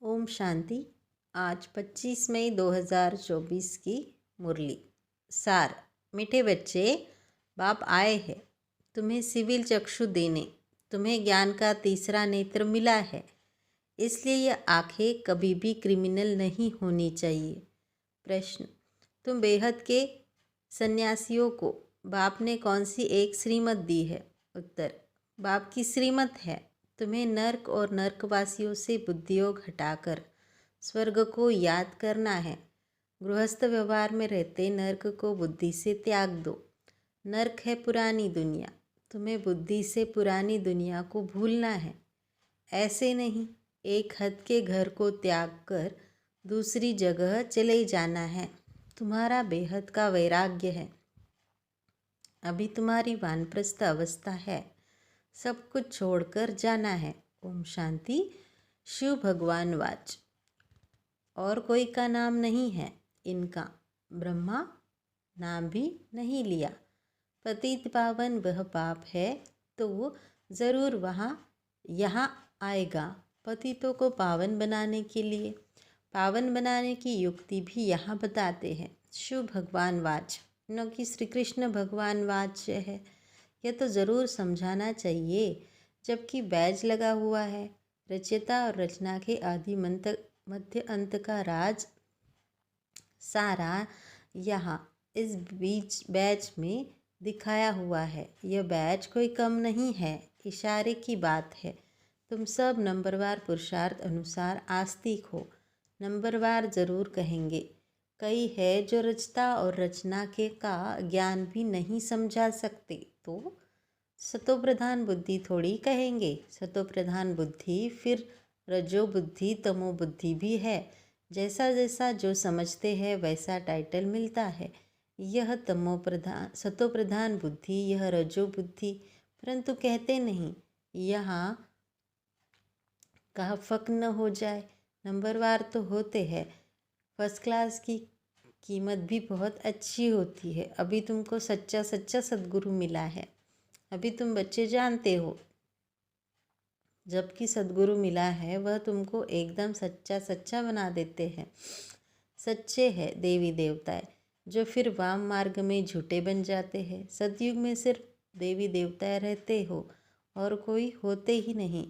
ओम शांति। आज 25 मई 2024 की मुरली सार। मीठे बच्चे, बाप आए हैं तुम्हें सिविल चक्षु देने। तुम्हें ज्ञान का तीसरा नेत्र मिला है, इसलिए यह आंखें कभी भी क्रिमिनल नहीं होनी चाहिए। प्रश्न: तुम बेहद के सन्यासियों को बाप ने कौन सी एक श्रीमत दी है? उत्तर: बाप की श्रीमत है तुम्हें नर्क और नर्कवासियों से बुद्धियोग हटाकर स्वर्ग को याद करना है। गृहस्थ व्यवहार में रहते नर्क को बुद्धि से त्याग दो। नर्क है पुरानी दुनिया, तुम्हें बुद्धि से पुरानी दुनिया को भूलना है। ऐसे नहीं, एक हद के घर को त्याग कर दूसरी जगह चले जाना है। तुम्हारा बेहद का वैराग्य है। अभी तुम्हारी वानप्रस्थ अवस्था है, सब कुछ छोड़कर जाना है। ओम शांति। शिव भगवान वाच: और कोई का नाम नहीं है इनका, ब्रह्मा नाम भी नहीं लिया। पतित पावन वह पाप है तो ज़रूर यहाँ आएगा। पतितों को पावन बनाने के लिए पावन बनाने की युक्ति भी यहाँ बताते हैं। शिव भगवान वाच न कि श्री कृष्ण भगवान वाच्य है, यह तो ज़रूर समझाना चाहिए। जबकि बैज लगा हुआ है, रचयिता और रचना के आदि मध्य अंत का राज सारा यहाँ इस बीच बैच में दिखाया हुआ है। यह बैच कोई कम नहीं है, इशारे की बात है। तुम सब नंबरवार पुरुषार्थ अनुसार आस्तिक हो। नंबरवार ज़रूर कहेंगे। कई है जो रचता और रचना के का ज्ञान भी नहीं समझा सकते, तो सतोप्रधान बुद्धि थोड़ी कहेंगे। सतोप्रधान बुद्धि फिर रजो बुद्धि तमो बुद्धि भी है। जैसा जैसा जो समझते हैं वैसा टाइटल मिलता है। यह सतोप्रधान बुद्धि, यह रजो बुद्धि, परंतु कहते नहीं यहाँ कहा फक न हो जाए। नंबरवार तो होते हैं, फर्स्ट क्लास की कीमत भी बहुत अच्छी होती है। अभी तुमको सच्चा सच्चा सद्गुरु मिला है, अभी तुम बच्चे जानते हो। जबकि सद्गुरु मिला है वह तुमको एकदम सच्चा सच्चा बना देते हैं। सच्चे हैं देवी देवताएं, जो फिर वाम मार्ग में झूठे बन जाते हैं। सतयुग में सिर्फ देवी देवताएं रहते हो और कोई होते ही नहीं।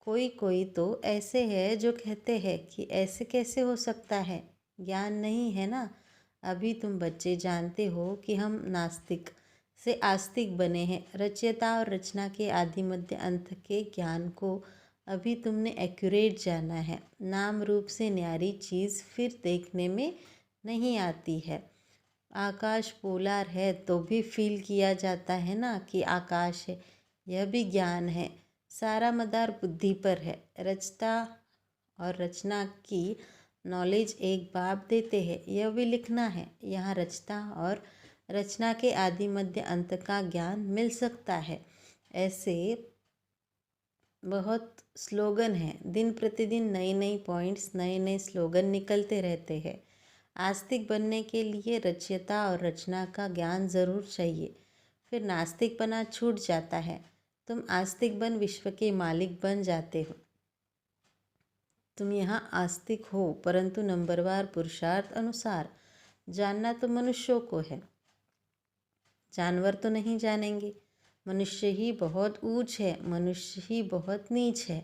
कोई कोई तो ऐसे है जो कहते हैं कि ऐसे कैसे हो सकता है, ज्ञान नहीं है ना। अभी तुम बच्चे जानते हो कि हम नास्तिक से आस्तिक बने हैं। रचयिता और रचना के आदि मध्य अंत के ज्ञान को अभी तुमने एक्यूरेट जाना है। नाम रूप से न्यारी चीज़ फिर देखने में नहीं आती है। आकाश पोलार है तो भी फील किया जाता है ना कि आकाश है, यह भी ज्ञान है। सारा मदार बुद्धि पर है। रचता और रचना की नॉलेज एक बाप देते हैं, यह भी लिखना है। यहाँ रचता और रचना के आदि मध्य अंत का ज्ञान मिल सकता है। ऐसे बहुत स्लोगन हैं, दिन प्रतिदिन नए नए पॉइंट्स, नए नए स्लोगन निकलते रहते हैं। आस्तिक बनने के लिए रचयिता और रचना का ज्ञान ज़रूर चाहिए, फिर नास्तिक बना छूट जाता है। तुम आस्तिक बन विश्व के मालिक बन जाते हो। तुम यहाँ आस्तिक हो, परंतु नंबरवार पुरुषार्थ अनुसार जानना तो मनुष्यों को है, जानवर तो नहीं जानेंगे। मनुष्य ही बहुत ऊंच है, मनुष्य ही बहुत नीच है।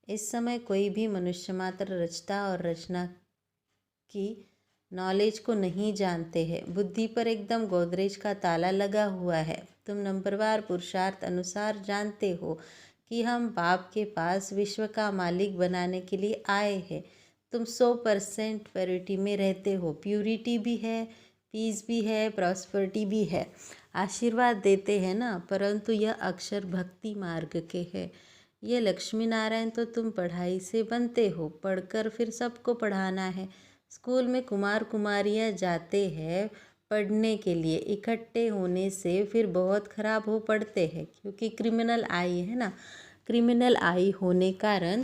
इस समय कोई भी मनुष्य मात्र रचता और रचना की नॉलेज को नहीं जानते हैं। बुद्धि पर एकदम गोदरेज का ताला लगा हुआ है। तुम नंबरवार पुरुषार्थ अनुसार जानते हो कि हम बाप के पास विश्व का मालिक बनाने के लिए आए हैं। तुम 100% प्योरिटी में रहते हो। प्यूरिटी भी है, पीस भी है, प्रॉस्पेरिटी भी है। आशीर्वाद देते हैं ना, परंतु यह अक्षर भक्ति मार्ग के है। ये लक्ष्मी नारायण तो तुम पढ़ाई से बनते हो, पढ़कर फिर सबको पढ़ाना है। स्कूल में कुमार कुमारियाँ जाते हैं पढ़ने के लिए, इकट्ठे होने से फिर बहुत खराब हो पड़ते हैं, क्योंकि क्रिमिनल आई है ना। क्रिमिनल आई होने कारण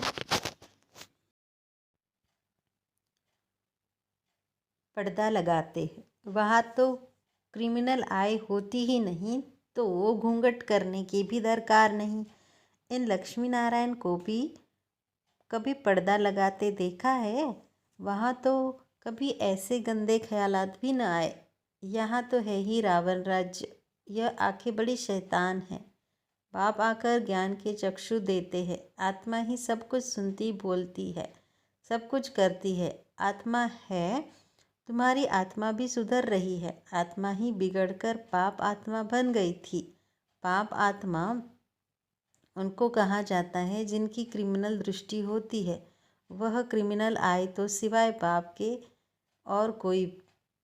पर्दा लगाते हैं। वहाँ तो क्रिमिनल आई होती ही नहीं, तो वो घूंघट करने की भी दरकार नहीं। इन लक्ष्मी नारायण को भी कभी पर्दा लगाते देखा है? वहाँ तो कभी ऐसे गंदे ख्यालात भी न आए। यहाँ तो है ही रावण राज्य। यह आंखें बड़ी शैतान है। बाप आकर ज्ञान के चक्षु देते हैं। आत्मा ही सब कुछ सुनती बोलती है, सब कुछ करती है। आत्मा है, तुम्हारी आत्मा भी सुधर रही है। आत्मा ही बिगड़कर पाप आत्मा बन गई थी। पाप आत्मा उनको कहा जाता है जिनकी क्रिमिनल दृष्टि होती है। वह क्रिमिनल आए तो सिवाय पाप के और कोई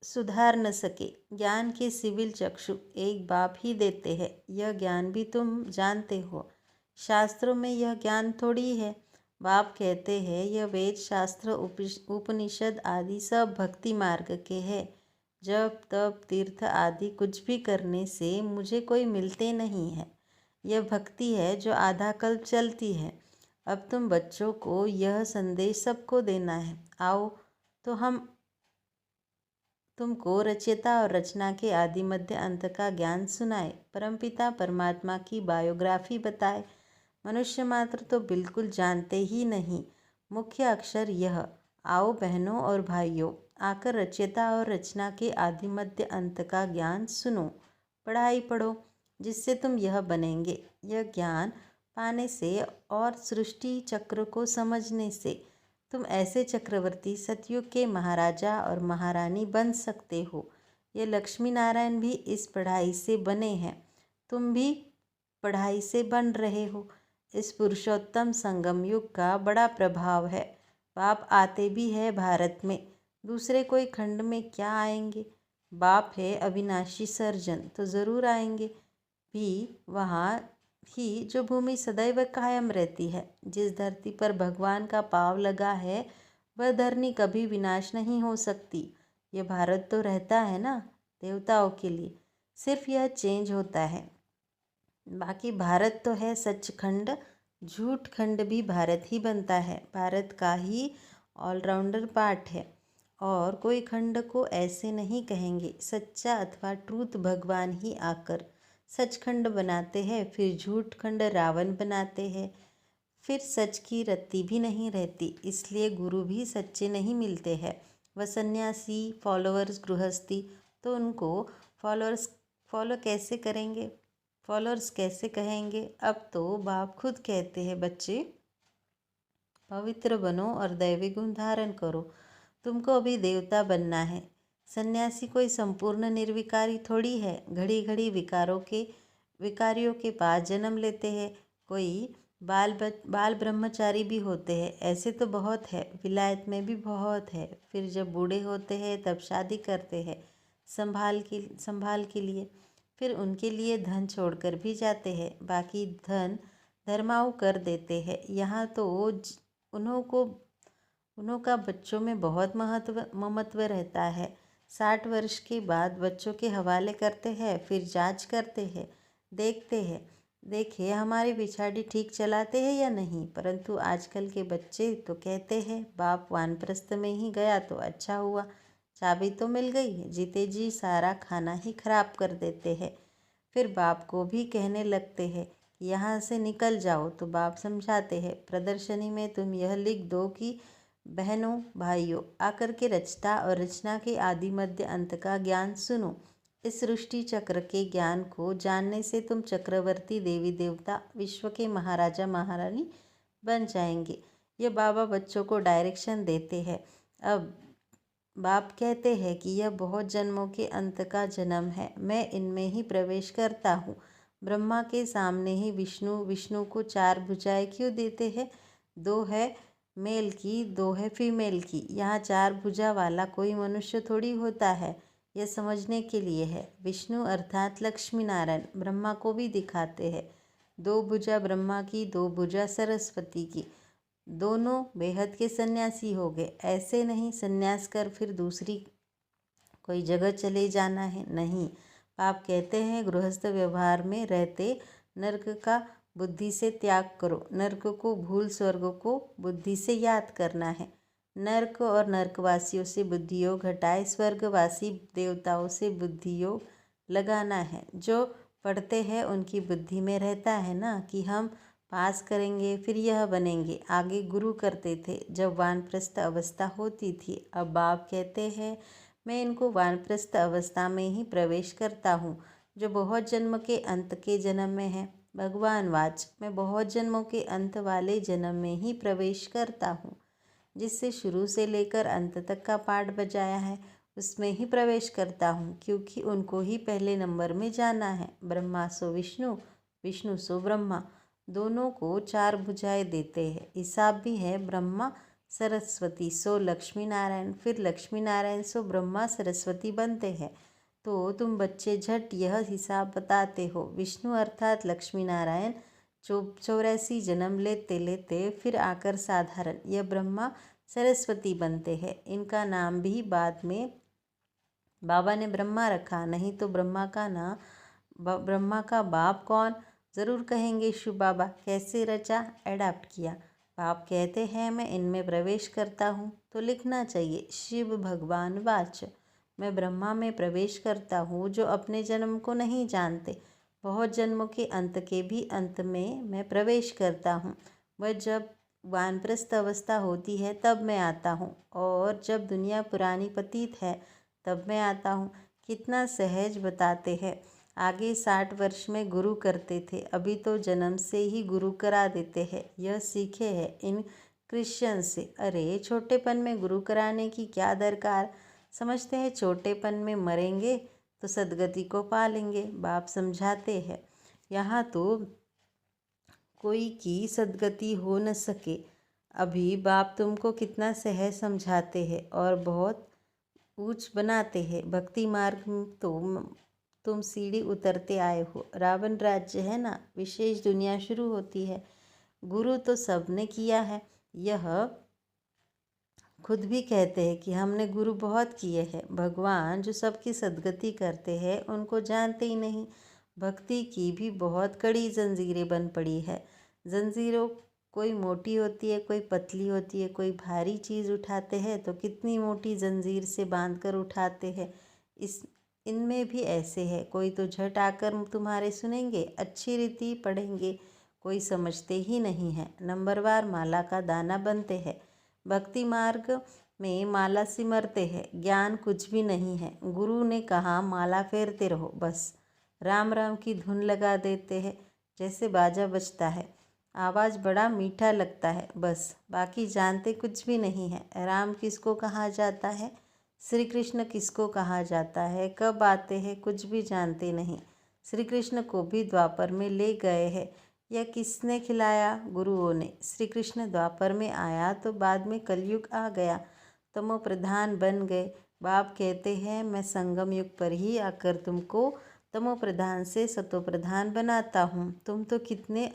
सुधार न सके। ज्ञान के सिविल चक्षु एक बाप ही देते हैं। यह ज्ञान भी तुम जानते हो। शास्त्रों में यह ज्ञान थोड़ी है। बाप कहते हैं यह वेद शास्त्र उपनिषद आदि सब भक्ति मार्ग के हैं। जब तप तीर्थ आदि कुछ भी करने से मुझे कोई मिलते नहीं है। यह भक्ति है जो आधा कल्प चलती है। अब तुम बच्चों को यह संदेश सबको देना है। आओ तो हम तुमको रचयिता और रचना के आदि मध्य अंत का ज्ञान सुनाए, परमपिता परमात्मा की बायोग्राफी बताए। मनुष्य मात्र तो बिल्कुल जानते ही नहीं। मुख्य अक्षर यह। आओ बहनों और भाइयों, आकर रचयिता और रचना के आदि मध्य अंत का ज्ञान सुनो। पढ़ाई पढ़ो जिससे तुम यह बनेंगे। यह ज्ञान पाने से और सृष्टि चक्र को समझने से तुम ऐसे चक्रवर्ती सतयुग के महाराजा और महारानी बन सकते हो। ये लक्ष्मी नारायण भी इस पढ़ाई से बने हैं। तुम भी पढ़ाई से बन रहे हो। इस पुरुषोत्तम संगम युग का बड़ा प्रभाव है। बाप आते भी है भारत में, दूसरे कोई खंड में क्या आएंगे। बाप है अविनाशी सर्जन तो ज़रूर आएंगे भी वहाँ ही जो भूमि सदैव कायम रहती है। जिस धरती पर भगवान का पाँव लगा है वह धरनी कभी विनाश नहीं हो सकती। यह भारत तो रहता है ना देवताओं के लिए, सिर्फ यह चेंज होता है। बाकी भारत तो है सचखंड। झूठ खंड भी भारत ही बनता है। भारत का ही ऑलराउंडर पार्ट है और कोई खंड को ऐसे नहीं कहेंगे। सच्चा अथवा ट्रूथ भगवान ही आकर सचखंड बनाते हैं, फिर झूठ खंड रावण बनाते हैं, फिर सच की रत्ती भी नहीं रहती। इसलिए गुरु भी सच्चे नहीं मिलते हैं। वह सन्यासी फॉलोअर्स गृहस्थी तो उनको फॉलो कैसे करेंगे, फॉलोअर्स कैसे कहेंगे। अब तो बाप खुद कहते हैं बच्चे पवित्र बनो और दैवी गुण धारण करो। तुमको अभी देवता बनना है। सन्यासी कोई संपूर्ण निर्विकारी थोड़ी है। घड़ी घड़ी विकारियों के पास जन्म लेते हैं। कोई बाल ब्रह्मचारी भी होते हैं। ऐसे तो बहुत है, विलायत में भी बहुत है। फिर जब बूढ़े होते हैं तब शादी करते हैं संभाल के लिए। फिर उनके लिए धन छोड़कर भी जाते हैं। बाकी धन धर्माऊ कर देते हैं। यहाँ तो उन्हों का बच्चों में बहुत ममत्व रहता है। 60 वर्ष के बाद बच्चों के हवाले करते हैं, फिर जांच करते हैं, देखते हैं देखिए हमारी पिछाड़ी ठीक चलाते हैं या नहीं। परंतु आजकल के बच्चे तो कहते हैं बाप वानप्रस्थ में ही गया तो अच्छा हुआ, चाबी तो मिल गई, जीते जी सारा खाना ही खराब कर देते हैं। फिर बाप को भी कहने लगते हैं कि यहाँ से निकल जाओ, तो बाप समझाते हैं प्रदर्शनी में तुम यह लिख दो कि बहनों भाइयों, आकर के रचता और रचना के आदि मध्य अंत का ज्ञान सुनो। इस सृष्टि चक्र के ज्ञान को जानने से तुम चक्रवर्ती देवी देवता विश्व के महाराजा महारानी बन जाएंगे। ये बाबा बच्चों को डायरेक्शन देते हैं। अब बाप कहते हैं कि यह बहुत जन्मों के अंत का जन्म है। मैं इनमें ही प्रवेश करता हूँ। ब्रह्मा के सामने ही विष्णु को 4 भुजाएं क्यों देते हैं? 2 है मेल की, 2 है फीमेल की। यहाँ 4 भुजा वाला कोई मनुष्य थोड़ी होता है। यह समझने के लिए है। विष्णु अर्थात लक्ष्मी नारायण ब्रह्मा को भी दिखाते हैं। 2 भुजा ब्रह्मा की, 2 भुजा सरस्वती की। दोनों बेहद के सन्यासी हो गए। ऐसे नहीं सन्यास कर फिर दूसरी कोई जगह चले जाना है, नहीं। आप कहते हैं गृहस्थ व्यवहार में रहते नरक का बुद्धि से त्याग करो। नरक को भूल स्वर्ग को बुद्धि से याद करना है। नरक और नरकवासियों से बुद्धि योग हटाए स्वर्गवासी देवताओं से बुद्धि योग लगाना है। जो पढ़ते हैं उनकी बुद्धि में रहता है ना कि हम पास करेंगे, फिर यह बनेंगे, आगे गुरु करते थे जब वानप्रस्थ अवस्था होती थी। अब बाप कहते हैं मैं इनको वानप्रस्थ अवस्था में ही प्रवेश करता हूँ जो बहुत जन्म के अंत के जन्म में है। भगवान वाच, मैं बहुत जन्मों के अंत वाले जन्म में ही प्रवेश करता हूँ। जिससे शुरू से लेकर अंत तक का पाठ बजाया है उसमें ही प्रवेश करता हूँ, क्योंकि उनको ही पहले नंबर में जाना है। ब्रह्मा सो विष्णु, विष्णु सो ब्रह्मा, दोनों को 4 भुजाएं देते हैं। हिसाब भी है ब्रह्मा सरस्वती सो लक्ष्मी नारायण, फिर लक्ष्मी नारायण सो ब्रह्मा सरस्वती बनते हैं। तो तुम बच्चे झट यह हिसाब बताते हो। विष्णु अर्थात लक्ष्मी नारायण 84 जन्म लेते लेते फिर आकर साधारण यह ब्रह्मा सरस्वती बनते हैं। इनका नाम भी बाद में बाबा ने ब्रह्मा रखा, नहीं तो ब्रह्मा का बाप कौन, ज़रूर कहेंगे शिव बाबा। कैसे रचा, एडाप्ट किया। बाप कहते हैं मैं इनमें प्रवेश करता हूँ, तो लिखना चाहिए शिव भगवान वाच, मैं ब्रह्मा में प्रवेश करता हूँ जो अपने जन्म को नहीं जानते। बहुत जन्मों के अंत के भी अंत में मैं प्रवेश करता हूँ। वह जब वानप्रस्थ अवस्था होती है तब मैं आता हूँ, और जब दुनिया पुरानी पतित है तब मैं आता हूँ। कितना सहज बताते हैं। आगे 60 वर्ष में गुरु करते थे, अभी तो जन्म से ही गुरु करा देते हैं। यह सीखे हैं इन क्रिश्चियन से। अरे छोटेपन में गुरु कराने की क्या दरकार, समझते हैं छोटेपन में मरेंगे तो सदगति को पालेंगे। बाप समझाते हैं यहाँ तो कोई की सदगति हो न सके। अभी बाप तुमको कितना सहज समझाते हैं और बहुत ऊंच बनाते हैं। भक्ति मार्ग में तो तुम सीढ़ी उतरते आए हो। रावण राज्य है ना, विशेष दुनिया शुरू होती है। गुरु तो सबने किया है, यह खुद भी कहते हैं कि हमने गुरु बहुत किए हैं। भगवान जो सबकी सदगति करते हैं उनको जानते ही नहीं। भक्ति की भी बहुत कड़ी जंजीरें बन पड़ी है। जंजीरों कोई मोटी होती है, कोई पतली होती है। कोई भारी चीज़ उठाते हैं तो कितनी मोटी जंजीर से बांध कर उठाते हैं। इनमें भी ऐसे है, कोई तो झट आकर तुम्हारे सुनेंगे, अच्छी रीति पढ़ेंगे, कोई समझते ही नहीं है। नंबरवार माला का दाना बनते हैं। भक्ति मार्ग में माला सिमरते हैं, ज्ञान कुछ भी नहीं है। गुरु ने कहा माला फेरते रहो, बस राम राम की धुन लगा देते हैं। जैसे बाजा बजता है, आवाज़ बड़ा मीठा लगता है, बस बाकी जानते कुछ भी नहीं है। राम किसको कहा जाता है, श्री कृष्ण किसको कहा जाता है, कब आते हैं, कुछ भी जानते नहीं। श्री कृष्ण को भी द्वापर में ले गए हैं, यह किसने खिलाया, गुरुओं ने। श्री कृष्ण द्वापर में आया तो बाद में कलयुग आ गया, तमो प्रधान बन गए। बाप कहते हैं मैं संगम युग पर ही आकर तुमको तमो प्रधान से सतो प्रधान बनाता हूँ। तुम तो कितने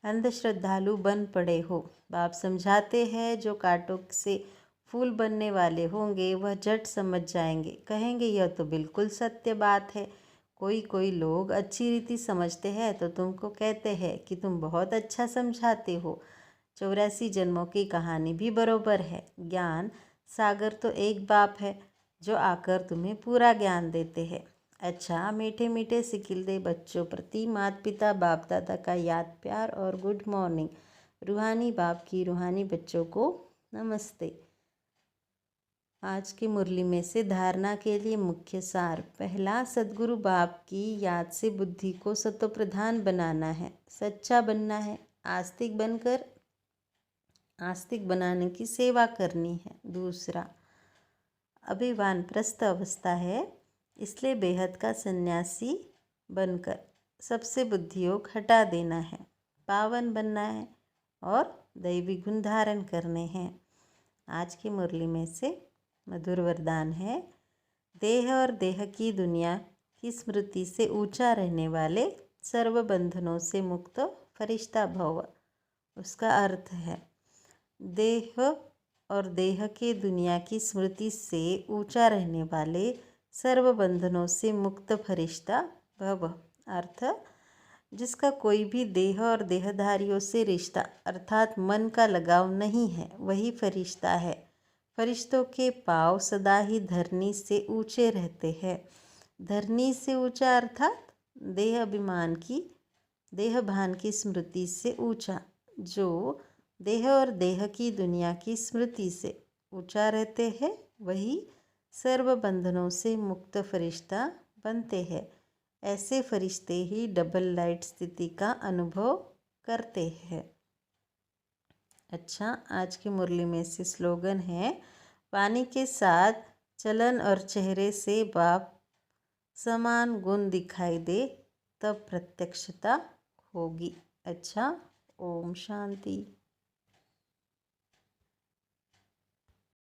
अंधश्रद्धालु बन पड़े हो। बाप समझाते हैं जो कांटों से फूल बनने वाले होंगे वह झट समझ जाएंगे, कहेंगे यह तो बिल्कुल सत्य बात है। कोई लोग अच्छी रीति समझते हैं तो तुमको कहते हैं कि तुम बहुत अच्छा समझाते हो। 84 जन्मों की कहानी भी बरोबर है। ज्ञान सागर तो एक बाप है जो आकर तुम्हें पूरा ज्ञान देते हैं। अच्छा, मीठे मीठे सिकिलदे बच्चों प्रति माता पिता बाप दादा का याद प्यार और गुड मॉर्निंग। रूहानी बाप की रूहानी बच्चों को नमस्ते। आज की मुरली में से धारणा के लिए मुख्य सार। पहला, सद्गुरु बाप की याद से बुद्धि को सत्वप्रधान बनाना है, सच्चा बनना है, आस्तिक बनाने की सेवा करनी है। दूसरा, अभी वानप्रस्थ अवस्था है, इसलिए बेहद का सन्यासी बनकर सबसे बुद्धियोग हटा देना है, पावन बनना है और दैवी गुण धारण करने हैं। आज की मुरली में से मधुर वरदान है, देह और देह की दुनिया की स्मृति से ऊंचा रहने वाले सर्व बंधनों से मुक्त फरिश्ता भव। उसका अर्थ है देह और देह के दुनिया की स्मृति से ऊंचा रहने वाले सर्व बंधनों से मुक्त फरिश्ता भव। अर्थ, जिसका कोई भी देह और देहधारियों से रिश्ता अर्थात मन का लगाव नहीं है वही फरिश्ता है। फरिश्तों के पाँव सदा ही धरनी से ऊंचे रहते हैं। धरनी से ऊंचा अर्थात देह अभिमान की देह भान की स्मृति से ऊंचा। जो देह और देह की दुनिया की स्मृति से ऊंचा रहते हैं वही सर्व बंधनों से मुक्त फरिश्ता बनते हैं। ऐसे फरिश्ते ही डबल लाइट स्थिति का अनुभव करते हैं। अच्छा, आज की मुरली में से स्लोगन है, पानी के साथ चलन और चेहरे से बाप समान गुण दिखाई दे तब प्रत्यक्षता होगी। अच्छा, ओम शांति।